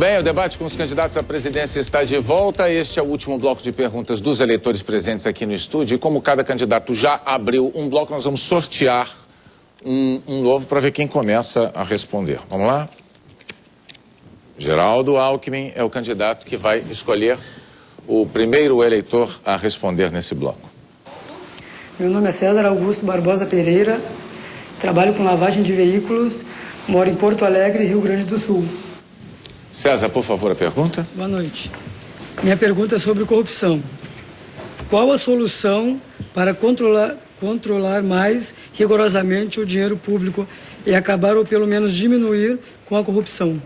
bem, o debate com os candidatos à presidência está de volta. Este é o último bloco de perguntas dos eleitores presentes aqui no estúdio. E como cada candidato já abriu um bloco, nós vamos sortear um novo para ver quem começa a responder. Vamos lá? Geraldo Alckmin é o candidato que vai escolher o primeiro eleitor a responder nesse bloco. Meu nome é César Augusto Barbosa Pereira, trabalho com lavagem de veículos, moro em Porto Alegre, Rio Grande do Sul. César, por favor, a pergunta. Boa noite. Minha pergunta é sobre corrupção. Qual a solução para controlar mais rigorosamente o dinheiro público e acabar ou pelo menos diminuir com a corrupção?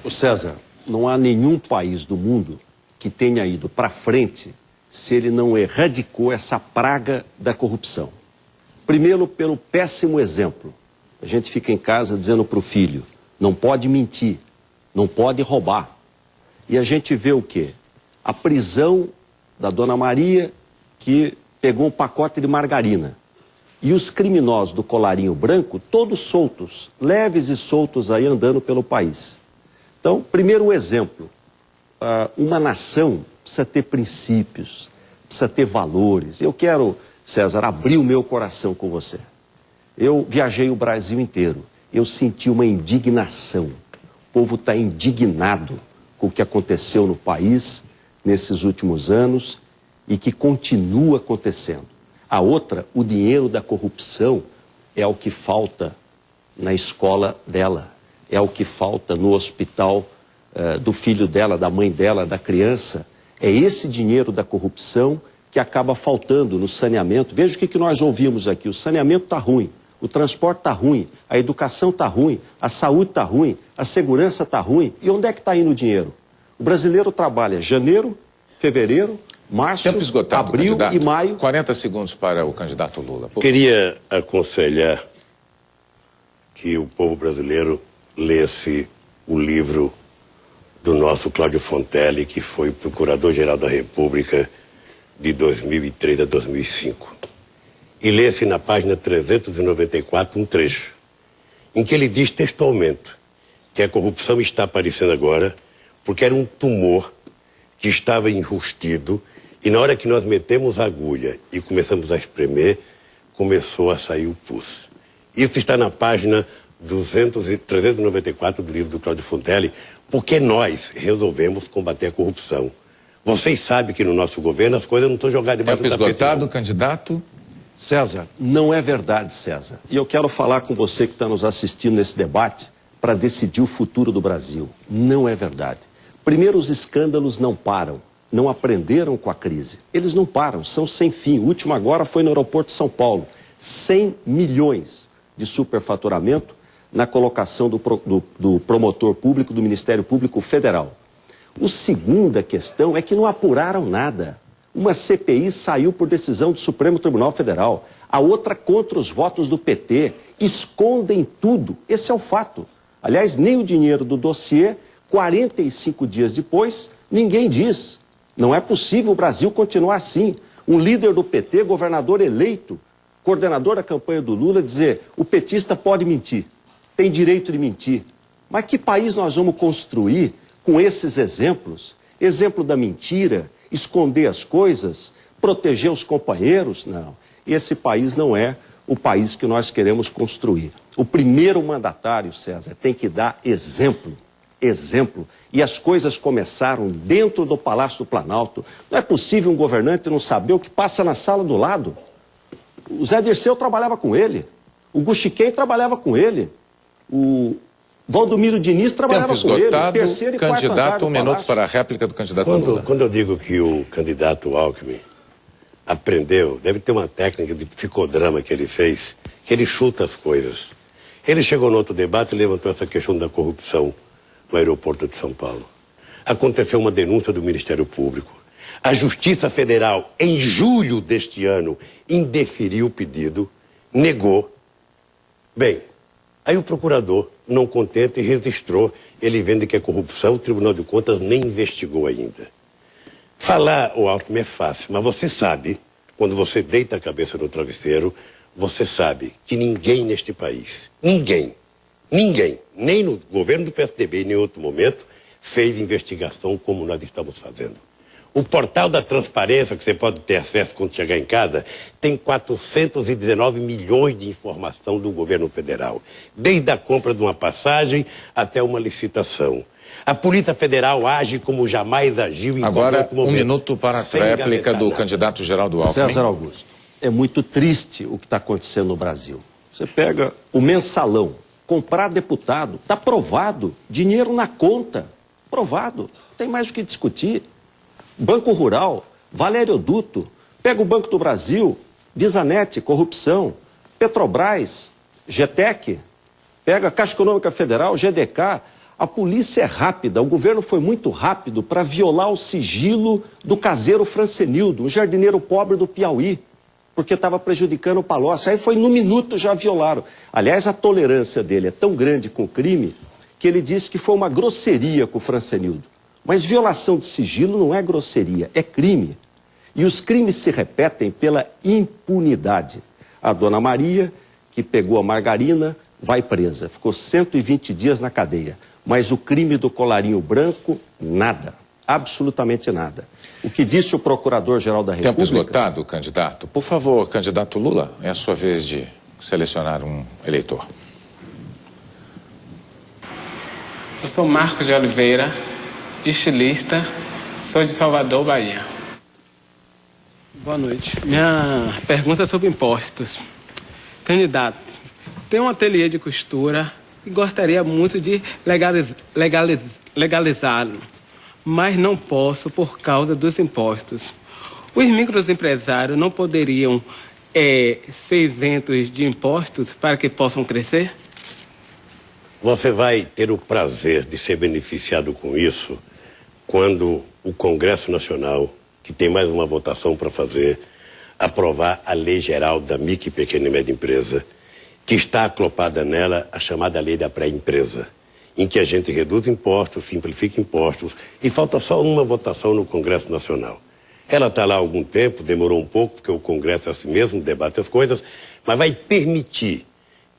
O César, não há nenhum país do mundo que tenha ido para frente se ele não erradicou essa praga da corrupção. Primeiro, pelo péssimo exemplo. A gente fica em casa dizendo para o filho, não pode mentir, não pode roubar. E a gente vê o quê? A prisão da Dona Maria, que pegou um pacote de margarina. E os criminosos do colarinho branco, todos soltos, leves e soltos aí andando pelo país. Então, primeiro exemplo, uma nação precisa ter princípios, precisa ter valores. Eu quero, César, abrir o meu coração com você. Eu viajei o Brasil inteiro, eu senti uma indignação. O povo está indignado com o que aconteceu no país nesses últimos anos e que continua acontecendo. A outra, o dinheiro da corrupção é o que falta na escola dela. É o que falta no hospital do filho dela, da mãe dela, da criança. É esse dinheiro da corrupção que acaba faltando no saneamento. Veja o que nós ouvimos aqui. O saneamento está ruim, o transporte está ruim, a educação está ruim, a saúde está ruim, a segurança está ruim. E onde é que está indo o dinheiro? O brasileiro trabalha janeiro, fevereiro, março, abril e maio. 40 segundos para o candidato Lula. Queria aconselhar que o povo brasileiro lesse o livro do nosso Cláudio Fontelli, que foi procurador-geral da República de 2003 a 2005. E lesse na página 394 um trecho, em que ele diz textualmente que a corrupção está aparecendo agora porque era um tumor que estava enrustido e na hora que nós metemos a agulha e começamos a espremer, começou a sair o pus. Isso está na página 394 do livro do Cláudio Fontelli, porque nós resolvemos combater a corrupção. Vocês sabem que no nosso governo as coisas não estão jogadas debaixo do tapete. Tempo esgotado, candidato. César, não é verdade, César. E eu quero falar com você que está nos assistindo nesse debate para decidir o futuro do Brasil. Não é verdade. Primeiro, os escândalos não param. Não aprenderam com a crise. Eles não param, são sem fim. O último agora foi no aeroporto de São Paulo. 100 milhões de superfaturamento na colocação do promotor público, do Ministério Público Federal. A segunda questão é que não apuraram nada. Uma CPI saiu por decisão do Supremo Tribunal Federal. A outra contra os votos do PT. Escondem tudo. Esse é o fato. Aliás, nem o dinheiro do dossiê, 45 dias depois, ninguém diz. Não é possível o Brasil continuar assim. Um líder do PT, governador eleito, coordenador da campanha do Lula, dizer o petista pode mentir, tem direito de mentir. Mas que país nós vamos construir com esses exemplos? Exemplo da mentira, esconder as coisas, proteger os companheiros? Não, esse país não é o país que nós queremos construir. O primeiro mandatário, César, tem que dar exemplo. Exemplo. E as coisas começaram dentro do Palácio do Planalto. Não é possível um governante não saber o que passa na sala do lado. O Zé Dirceu trabalhava com ele. O Guxiquem trabalhava com ele. O Valdomiro Diniz trabalhava com ele. O terceiro e quarto andar candidato, do um minuto Palácio. para a réplica do candidato Lula. Quando eu digo que o candidato Alckmin aprendeu, deve ter uma técnica de psicodrama que ele fez, que ele chuta as coisas. Ele chegou no outro debate e levantou essa questão da corrupção no aeroporto de São Paulo. Aconteceu uma denúncia do Ministério Público. A Justiça Federal, em julho deste ano, indeferiu o pedido, negou. Bem, aí o procurador, não contente, registrou. Ele vendo que é corrupção, o Tribunal de Contas nem investigou ainda. Falar o Alckmin é fácil, mas você sabe, quando você deita a cabeça no travesseiro, você sabe que ninguém neste país, ninguém, Ninguém, nem no governo do PSDB, nem em outro momento, fez investigação como nós estamos fazendo. O portal da transparência, que você pode ter acesso quando chegar em casa, tem 419 milhões de informação do governo federal, desde a compra de uma passagem até uma licitação. A Polícia Federal age como jamais agiu em Agora, qualquer momento. um minuto para a réplica do candidato Geraldo Alckmin. César Augusto, é muito triste o que está acontecendo no Brasil. Você pega o mensalão, comprar deputado, está provado, dinheiro na conta, provado, não tem mais o que discutir. Banco Rural, Valério Duto, pega o Banco do Brasil, Visanet, corrupção, Petrobras, GTEC, pega a Caixa Econômica Federal, GDK. A polícia é rápida, o governo foi muito rápido para violar o sigilo do caseiro Francenildo, um jardineiro pobre do Piauí, porque estava prejudicando o Palocci. Aí foi no minuto já violaram. Aliás, a tolerância dele é tão grande com o crime que ele disse que foi uma grosseria com o Francenildo. Mas violação de sigilo não é grosseria, é crime. E os crimes se repetem pela impunidade. A dona Maria, que pegou a margarina, vai presa. Ficou 120 dias na cadeia. Mas o crime do colarinho branco, nada. Absolutamente nada. O que disse o Procurador-Geral da República... Tempo esgotado, candidato. Por favor, candidato Lula, é a sua vez de selecionar um eleitor. Eu sou Marcos de Oliveira, estilista, sou de Salvador, Bahia. Boa noite. Minha pergunta é sobre impostos. Candidato, tenho um ateliê de costura e gostaria muito de legalizá-lo, mas não posso por causa dos impostos. Os microempresários não poderiam ser isentos de impostos para que possam crescer? Você vai ter o prazer de ser beneficiado com isso quando o Congresso Nacional, que tem mais uma votação para fazer, aprovar a Lei Geral da Micro e Pequena e Média Empresa, que está aclopada nela a chamada Lei da Pré-Empresa, em que a gente reduz impostos, simplifica impostos, e falta só uma votação no Congresso Nacional. Ela está lá há algum tempo, demorou um pouco, porque o Congresso é assim mesmo, debate as coisas, mas vai permitir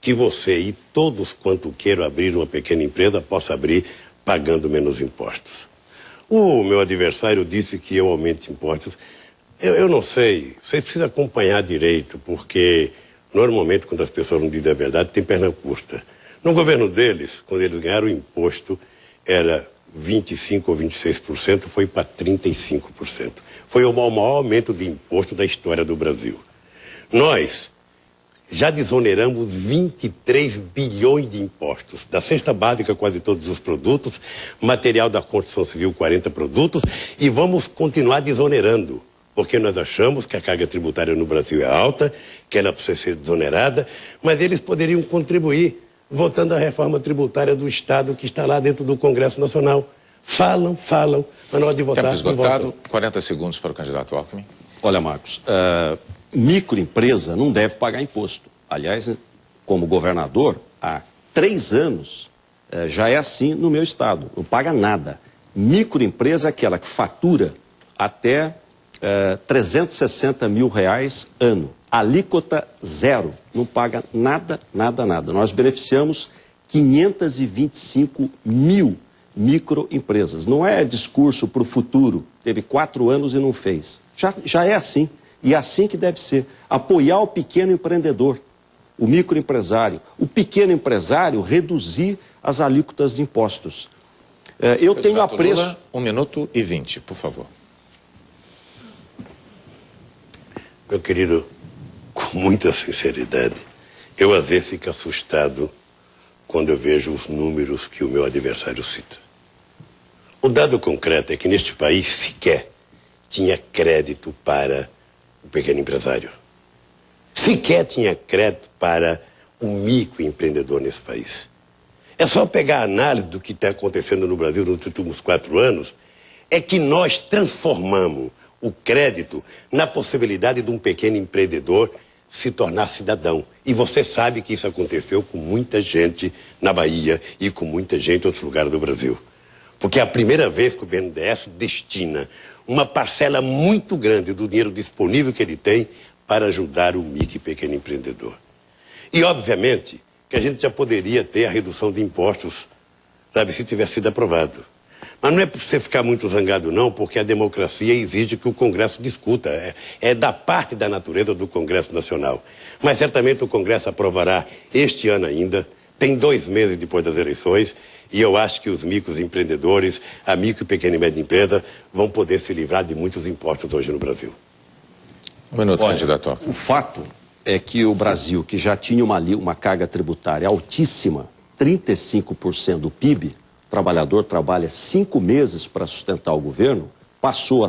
que você e todos quanto queiram abrir uma pequena empresa possa abrir pagando menos impostos. O meu adversário disse que eu aumento impostos. Eu não sei, você precisa acompanhar direito, porque normalmente quando as pessoas não dizem a verdade, tem perna curta. No governo deles, quando eles ganharam o imposto, era 25% ou 26%, foi para 35%. Foi o maior aumento de imposto da história do Brasil. Nós já desoneramos 23 bilhões de impostos, da cesta básica quase todos os produtos, material da construção civil 40 produtos, e vamos continuar desonerando, porque nós achamos que a carga tributária no Brasil é alta, que ela precisa ser desonerada, mas eles poderiam contribuir votando a reforma tributária do Estado que está lá dentro do Congresso Nacional. Falam, mas na hora de votar, Tempo esgotado, não votam. 40 segundos para o candidato Alckmin. Olha, Marcos, microempresa não deve pagar imposto. Aliás, como governador, há 3 anos já é assim no meu estado, não paga nada. Microempresa é aquela que fatura até R$360 mil ano. Alíquota zero, não paga nada. Nós beneficiamos 525 mil microempresas. Não é discurso para o futuro, teve 4 anos e não fez. Já é assim, e é assim que deve ser. Apoiar o pequeno empreendedor, o microempresário, o pequeno empresário, reduzir as alíquotas de impostos. Eu tenho apreço... Lula, 1 minuto e 20, por favor. Meu querido, com muita sinceridade, eu às vezes fico assustado quando eu vejo os números que o meu adversário cita. O dado concreto é que neste país sequer tinha crédito para o pequeno empresário. Sequer tinha crédito para o microempreendedor nesse país. É só pegar a análise do que está acontecendo no Brasil nos últimos 4 anos, é que nós transformamos o crédito na possibilidade de um pequeno empreendedor se tornar cidadão. E você sabe que isso aconteceu com muita gente na Bahia e com muita gente em outros lugares do Brasil. Porque é a primeira vez que o BNDES destina uma parcela muito grande do dinheiro disponível que ele tem para ajudar o micro e pequeno empreendedor. E, obviamente, que a gente já poderia ter a redução de impostos, sabe, se tivesse sido aprovado. Mas não é para você ficar muito zangado não, porque a democracia exige que o Congresso discuta. É da parte da natureza do Congresso Nacional. Mas certamente o Congresso aprovará este ano ainda, tem 2 meses depois das eleições, e eu acho que os microempreendedores, a micro e pequena e média empresa, vão poder se livrar de muitos impostos hoje no Brasil. Um minuto, Olha, candidato. o fato é que o Brasil, que já tinha uma carga tributária altíssima, 35% do PIB, o trabalhador trabalha 5 meses para sustentar o governo, passou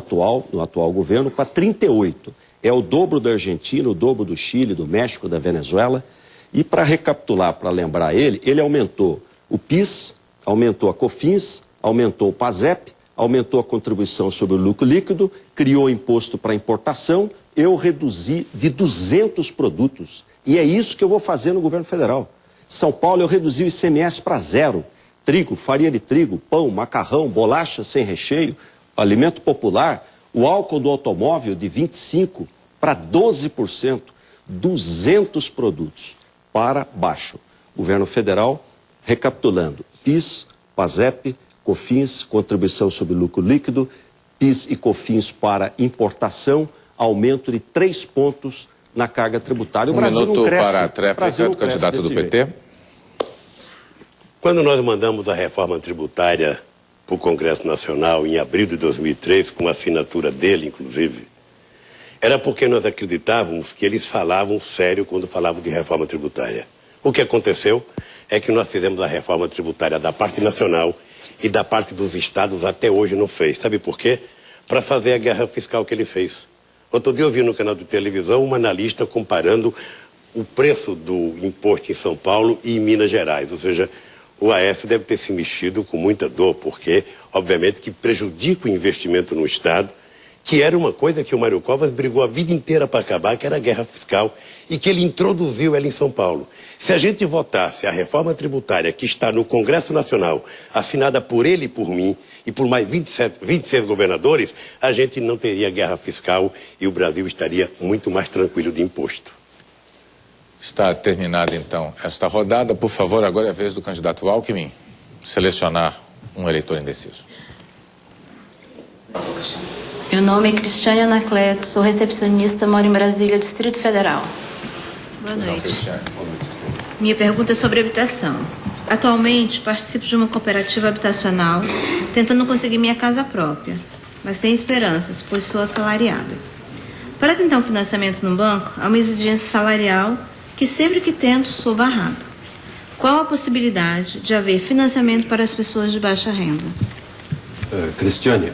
no atual governo para 38%. É o dobro da Argentina, o dobro do Chile, do México, da Venezuela. E para recapitular, para lembrar ele aumentou o PIS, aumentou a COFINS, aumentou o PASEP, aumentou a contribuição sobre o lucro líquido, criou imposto para importação. Eu reduzi de 200 produtos. E é isso que eu vou fazer no governo federal. São Paulo, eu reduzi o ICMS para 0. Trigo, farinha de trigo, pão, macarrão, bolacha sem recheio, alimento popular, o álcool do automóvel de 25% para 12%, 200 produtos para baixo. Governo federal, recapitulando, PIS, PASEP, COFINS, contribuição sobre lucro líquido, PIS e COFINS para importação, aumento de 3 pontos na carga tributária. O Brasil não cresce. Para a tréplica do candidato do PT. Jeito. Quando nós mandamos a reforma tributária para o Congresso Nacional em abril de 2003, com a assinatura dele, inclusive, era porque nós acreditávamos que eles falavam sério quando falavam de reforma tributária. O que aconteceu é que nós fizemos a reforma tributária da parte nacional e da parte dos estados até hoje não fez. Sabe por quê? Para fazer a guerra fiscal que ele fez. Outro dia eu vi no canal de televisão uma analista comparando o preço do imposto em São Paulo e em Minas Gerais. Ou seja, o Aécio deve ter se mexido com muita dor, porque, obviamente, que prejudica o investimento no Estado, que era uma coisa que o Mário Covas brigou a vida inteira para acabar, que era a guerra fiscal, e que ele introduziu ela em São Paulo. Se a gente votasse a reforma tributária que está no Congresso Nacional, assinada por ele e por mim, e por mais 26 governadores, a gente não teria guerra fiscal e o Brasil estaria muito mais tranquilo de imposto. Está terminada, então, esta rodada. Por favor, agora é a vez do candidato Alckmin selecionar um eleitor indeciso. Meu nome é Cristiane Anacleto, sou recepcionista, moro em Brasília, Distrito Federal. Boa noite. Minha pergunta é sobre habitação. Atualmente, participo de uma cooperativa habitacional, tentando conseguir minha casa própria, mas sem esperanças, pois sou assalariada. Para tentar um financiamento no banco, há uma exigência salarial que sempre que tento sou barrada. Qual a possibilidade de haver financiamento para as pessoas de baixa renda? Cristiane,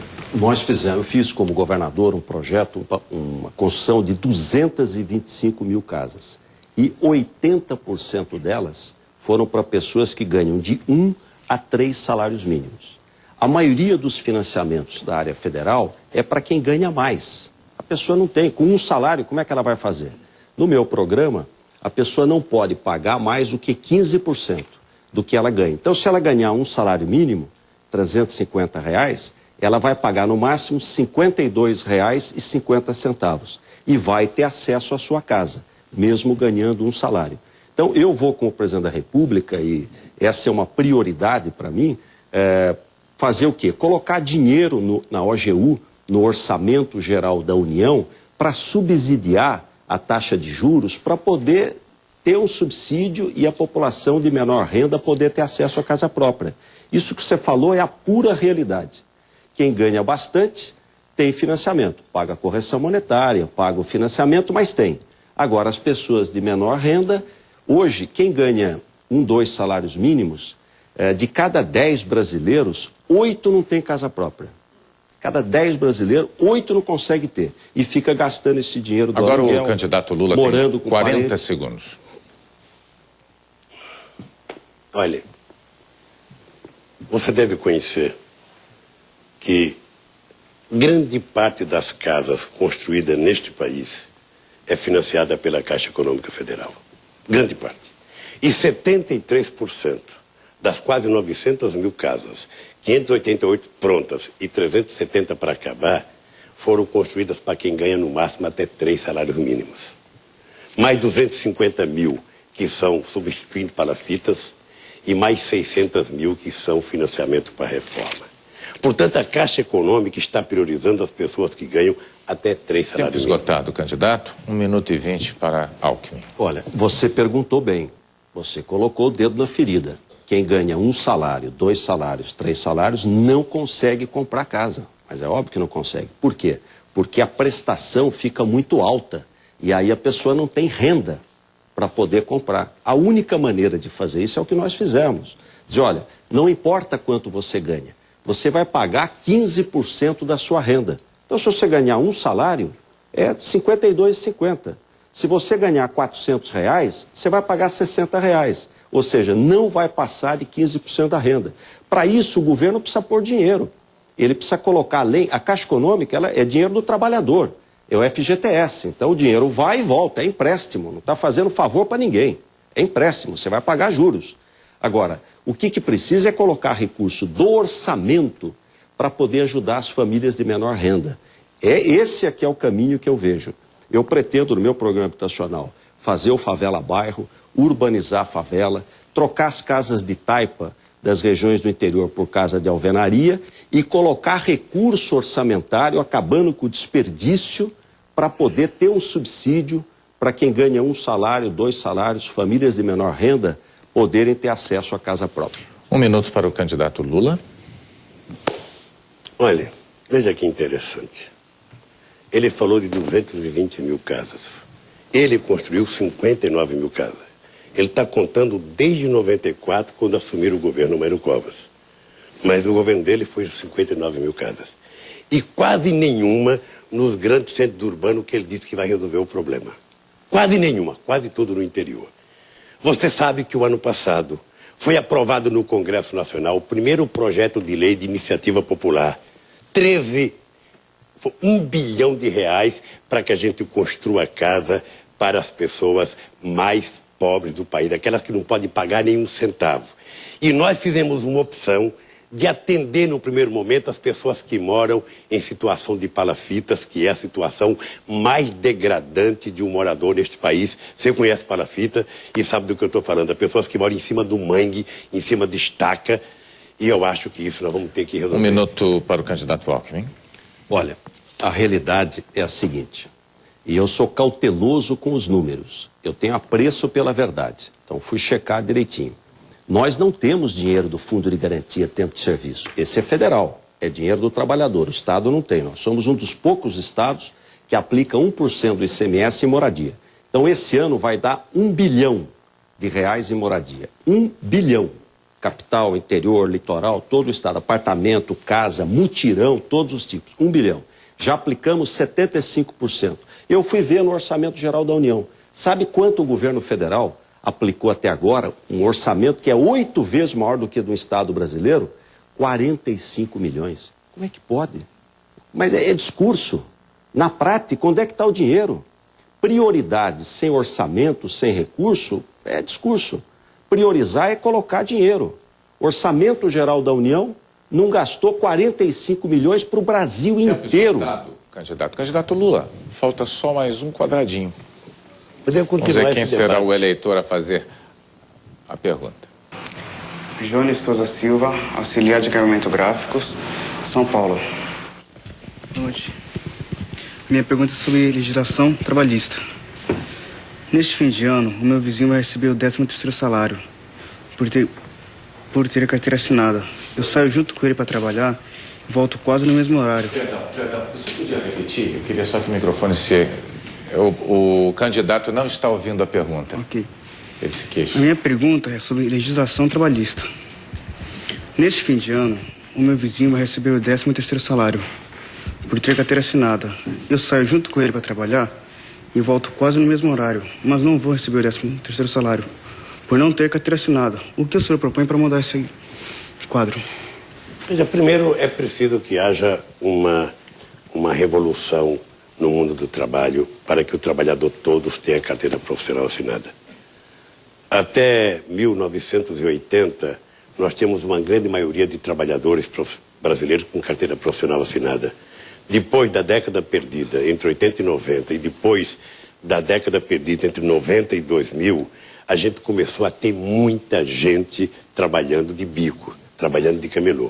eu fiz como governador um projeto, uma construção de 225 mil casas. E 80% delas foram para pessoas que ganham de 1 a 3 salários mínimos. A maioria dos financiamentos da área federal é para quem ganha mais. A pessoa não tem, com um salário, como é que ela vai fazer? No meu programa, a pessoa não pode pagar mais do que 15% do que ela ganha. Então, se ela ganhar um salário mínimo, R$350, ela vai pagar no máximo R$ 52,50 e vai ter acesso à sua casa, mesmo ganhando um salário. Então, eu vou, como presidente da República, e essa é uma prioridade para mim, fazer o quê? Colocar dinheiro na OGU, no Orçamento Geral da União, para subsidiar a taxa de juros, para poder ter um subsídio e a população de menor renda poder ter acesso à casa própria. Isso que você falou é a pura realidade. Quem ganha bastante tem financiamento, paga a correção monetária, paga o financiamento, mas tem. Agora, as pessoas de menor renda, hoje, quem ganha 1, 2 salários mínimos, de cada 10 brasileiros, 8 não tem casa própria. Cada 10 brasileiros, 8 não consegue ter. E fica gastando esse dinheiro do aluguel. Agora o candidato Lula morando tem com 40 segundos. Olha, você deve conhecer que grande parte das casas construídas neste país é financiada pela Caixa Econômica Federal. Grande parte. E 73% das quase 900 mil casas, 588 prontas e 370 para acabar, foram construídas para quem ganha no máximo até 3 salários mínimos. Mais 250 mil que são substituindo palafitas, e mais 600 mil que são financiamento para reforma. Portanto, a Caixa Econômica está priorizando as pessoas que ganham até 3 Tempo salários mínimos. esgotado, candidato. 1 minuto e 20 para Alckmin. Olha, você perguntou bem. Você colocou o dedo na ferida. Quem ganha 1 salário, 2 salários, 3 salários, não consegue comprar casa. Mas é óbvio que não consegue. Por quê? Porque a prestação fica muito alta. E aí a pessoa não tem renda para poder comprar. A única maneira de fazer isso é o que nós fizemos. Dizer, olha, não importa quanto você ganha, você vai pagar 15% da sua renda. Então, se você ganhar 1 salário, é R$ 52,50. Se você ganhar R$400, você vai pagar R$60. Ou seja, não vai passar de 15% da renda. Para isso, o governo precisa pôr dinheiro. Ele precisa colocar além... A Caixa Econômica ela é dinheiro do trabalhador. É o FGTS. Então, o dinheiro vai e volta. É empréstimo. Não está fazendo favor para ninguém. É empréstimo. Você vai pagar juros. Agora, o que precisa é colocar recurso do orçamento para poder ajudar as famílias de menor renda. Esse aqui é o caminho que eu vejo. Eu pretendo, no meu programa habitacional, fazer o favela bairro, urbanizar a favela, trocar as casas de taipa das regiões do interior por casa de alvenaria e colocar recurso orçamentário, acabando com o desperdício, para poder ter um subsídio para quem ganha 1 salário, 2 salários, famílias de menor renda, poderem ter acesso à casa própria. 1 minuto para o candidato Lula. Olha, veja que interessante. Ele falou de 220 mil casas. Ele construiu 59 mil casas. Ele está contando desde 94, quando assumiram o governo Mário Covas. Mas o governo dele foi 59 mil casas. E quase nenhuma nos grandes centros urbanos que ele disse que vai resolver o problema. Quase nenhuma, quase tudo no interior. Você sabe que o ano passado foi aprovado no Congresso Nacional o primeiro projeto de lei de iniciativa popular. 1 bilhão de reais para que a gente construa casa para as pessoas mais pobres do país, aquelas que não podem pagar nenhum centavo. E nós fizemos uma opção de atender no primeiro momento as pessoas que moram em situação de palafitas, que é a situação mais degradante de um morador neste país. Você conhece palafita e sabe do que eu estou falando. As pessoas que moram em cima do mangue, em cima de estaca, e eu acho que isso nós vamos ter que resolver. 1 minuto para o candidato Alckmin. Olha, a realidade é a seguinte, e eu sou cauteloso com os números, eu tenho apreço pela verdade, então fui checar direitinho. Nós não temos dinheiro do Fundo de Garantia Tempo de Serviço, esse é federal, é dinheiro do trabalhador, o Estado não tem. Nós somos um dos poucos estados que aplica 1% do ICMS em moradia. Então esse ano vai dar R$1 bilhão em moradia, 1 bilhão. Capital, interior, litoral, todo o estado, apartamento, casa, mutirão, todos os tipos, 1 bilhão. Já aplicamos 75%. Eu fui ver no Orçamento Geral da União. Sabe quanto o governo federal aplicou até agora? Um orçamento que é 8 vezes maior do que do Estado brasileiro? 45 milhões. Como é que pode? Mas é discurso. Na prática, onde é que está o dinheiro? Prioridades sem orçamento, sem recurso, é discurso. Priorizar é colocar dinheiro. Orçamento Geral da União não gastou 45 milhões para o Brasil inteiro. Candidato Lula, falta só mais um quadradinho. Podemos Vamos continuar ver quem esse será debate. o eleitor a fazer a pergunta. Jones Souza Silva, auxiliar de acabamento gráficos, São Paulo. Boa noite. Minha pergunta é sobre legislação trabalhista. Neste fim de ano, o meu vizinho vai receber o 13º salário por ter a carteira assinada. Eu saio junto com ele para trabalhar e volto quase no mesmo horário. Perdão, você podia repetir? Eu queria só que o microfone se... O candidato não está ouvindo a pergunta. Ok. Ele se queixa. A minha pergunta é sobre legislação trabalhista. Neste fim de ano, o meu vizinho vai receber o 13º salário por ter carteira assinada. Eu saio junto com ele para trabalhar e volto quase no mesmo horário, mas não vou receber o 13º salário por não ter carteira assinada. O que o senhor propõe para mudar esse quadro? Veja, primeiro é preciso que haja uma revolução no mundo do trabalho para que o trabalhador todos tenha carteira profissional assinada. Até 1980, nós tínhamos uma grande maioria de trabalhadores brasileiros com carteira profissional assinada. Depois da década perdida, entre 80 e 90, e depois da década perdida entre 90 e 2000, a gente começou a ter muita gente trabalhando de bico, trabalhando de camelô.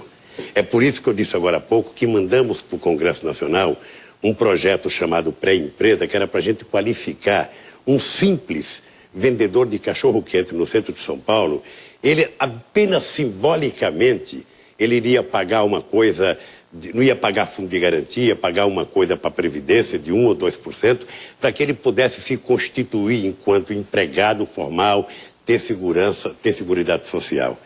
É por isso que eu disse agora há pouco que mandamos para o Congresso Nacional um projeto chamado Pré-Empresa, que era para a gente qualificar um simples vendedor de cachorro-quente no centro de São Paulo. Ele apenas simbolicamente, ele iria pagar uma coisa, não ia pagar fundo de garantia, pagar uma coisa para a Previdência de 1 ou 2%, para que ele pudesse se constituir enquanto empregado formal, ter segurança, ter seguridade social.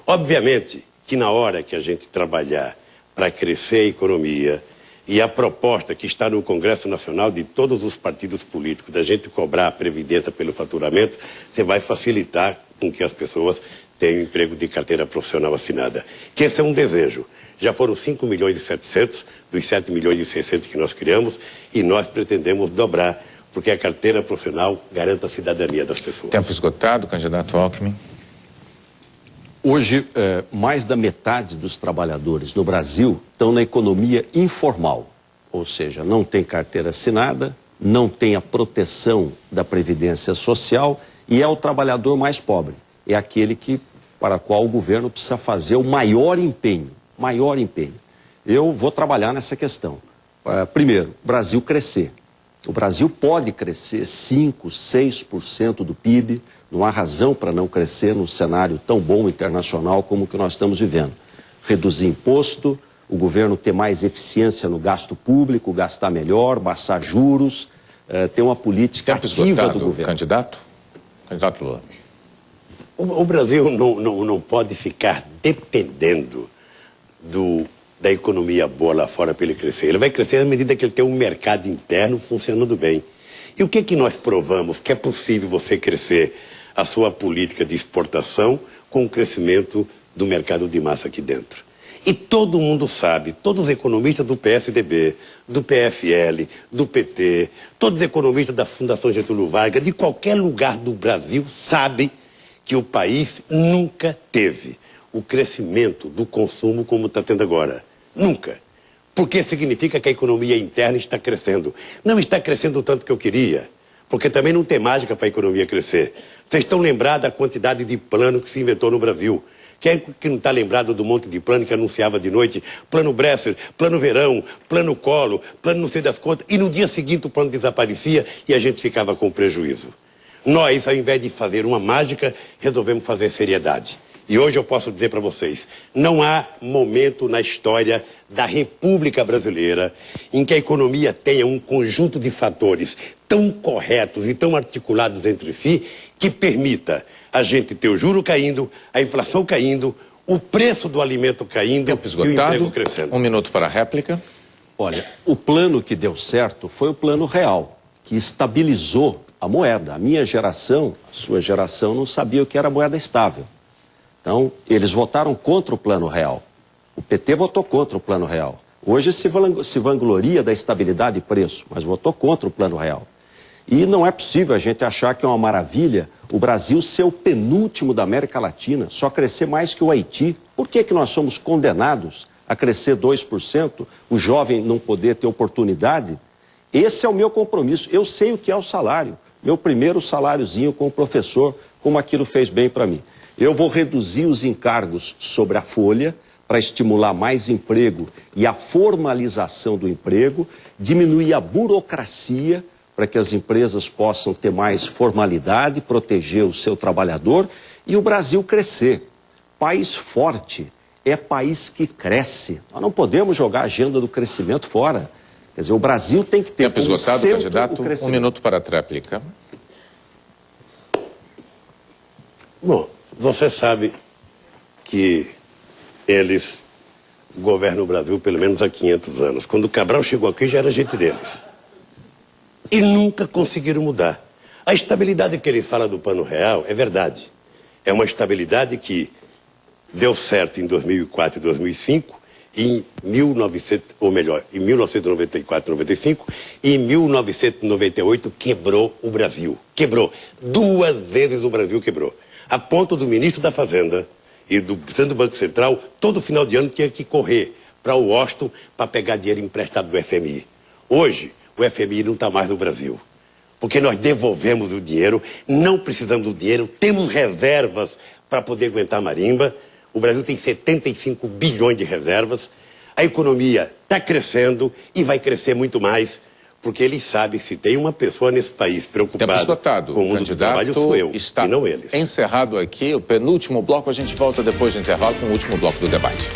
Obviamente que na hora que a gente trabalhar para crescer a economia, e a proposta que está no Congresso Nacional de todos os partidos políticos, da gente cobrar a Previdência pelo faturamento, você vai facilitar com que as pessoas tenham emprego de carteira profissional assinada. Que esse é um desejo. Já foram 5.700.000 dos 7.600.000 que nós criamos, e nós pretendemos dobrar, porque a carteira profissional garanta a cidadania das pessoas. Tempo esgotado, candidato Alckmin. Hoje, mais da metade dos trabalhadores no Brasil estão na economia informal, ou seja, não tem carteira assinada, não tem a proteção da Previdência Social e é o trabalhador mais pobre. É aquele para o qual o governo precisa fazer o maior empenho, Eu vou trabalhar nessa questão. Primeiro, o Brasil crescer. O Brasil pode crescer 5%, 6% do PIB, não há razão para não crescer num cenário tão bom internacional como o que nós estamos vivendo. Reduzir imposto, o governo ter mais eficiência no gasto público, gastar melhor, baixar juros, ter uma política ativa do governo. Candidato Lula. O Brasil não pode ficar dependendo da economia boa lá fora para ele crescer. Ele vai crescer à medida que ele tem um mercado interno funcionando bem. E o que nós provamos? Que é possível você crescer a sua política de exportação com o crescimento do mercado de massa aqui dentro. E todo mundo sabe, todos os economistas do PSDB, do PFL, do PT, todos os economistas da Fundação Getúlio Vargas, de qualquer lugar do Brasil, sabem que o país nunca teve o crescimento do consumo como está tendo agora. Nunca. Porque significa que a economia interna está crescendo. Não está crescendo o tanto que eu queria, porque também não tem mágica para a economia crescer. Vocês estão lembrados da quantidade de plano que se inventou no Brasil? Quem é que não está lembrado do monte de plano que anunciava de noite? Plano Bresser, plano Verão, plano Collor, plano não sei das contas. E no dia seguinte o plano desaparecia e a gente ficava com prejuízo. Nós, ao invés de fazer uma mágica, resolvemos fazer seriedade. E hoje eu posso dizer para vocês, não há momento na história da República Brasileira em que a economia tenha um conjunto de fatores tão corretos e tão articulados entre si que permita a gente ter o juro caindo, a inflação caindo, o preço do alimento caindo Tempo esgotado. E o emprego crescendo. 1 minuto para a réplica. Olha, o plano que deu certo foi o plano real, que estabilizou a moeda. A minha geração, a sua geração, não sabia o que era moeda estável. Então, eles votaram contra o plano real. O PT votou contra o plano real. Hoje se vangloria da estabilidade de preço, mas votou contra o plano real. E não é possível a gente achar que é uma maravilha o Brasil ser o penúltimo da América Latina, só crescer mais que o Haiti. Por que nós somos condenados a crescer 2%, o jovem não poder ter oportunidade? Esse é o meu compromisso. Eu sei o que é o salário. Meu primeiro saláriozinho com o professor, como aquilo fez bem para mim. Eu vou reduzir os encargos sobre a folha para estimular mais emprego e a formalização do emprego, diminuir a burocracia para que as empresas possam ter mais formalidade, proteger o seu trabalhador e o Brasil crescer. País forte é país que cresce. Nós não podemos jogar a agenda do crescimento fora. Quer dizer, o Brasil tem que ter Tempo esgotado, candidato. o crescimento. 1 minuto para a tréplica. Bom, você sabe que eles governam o Brasil pelo menos há 500 anos. Quando o Cabral chegou aqui, já era gente deles. E nunca conseguiram mudar. A estabilidade que eles falam do Plano Real é verdade. É uma estabilidade que deu certo em 2004 e 2005, em 1994, 95, e em 1998 quebrou o Brasil. Quebrou. 2 vezes o Brasil quebrou. A ponto do ministro da Fazenda e do presidente do Banco Central, todo final de ano tinha que correr para Washington para pegar dinheiro emprestado do FMI. Hoje, o FMI não está mais no Brasil. porque nós devolvemos o dinheiro, não precisamos do dinheiro, temos reservas para poder aguentar a marimba. O Brasil tem 75 bilhões de reservas, a economia está crescendo e vai crescer muito mais, porque eles sabem que se tem uma pessoa nesse país Tempo preocupada esgotado. com o mundo do trabalho, sou eu, está e não eles. encerrado aqui o penúltimo bloco. A gente volta depois do intervalo com o último bloco do debate.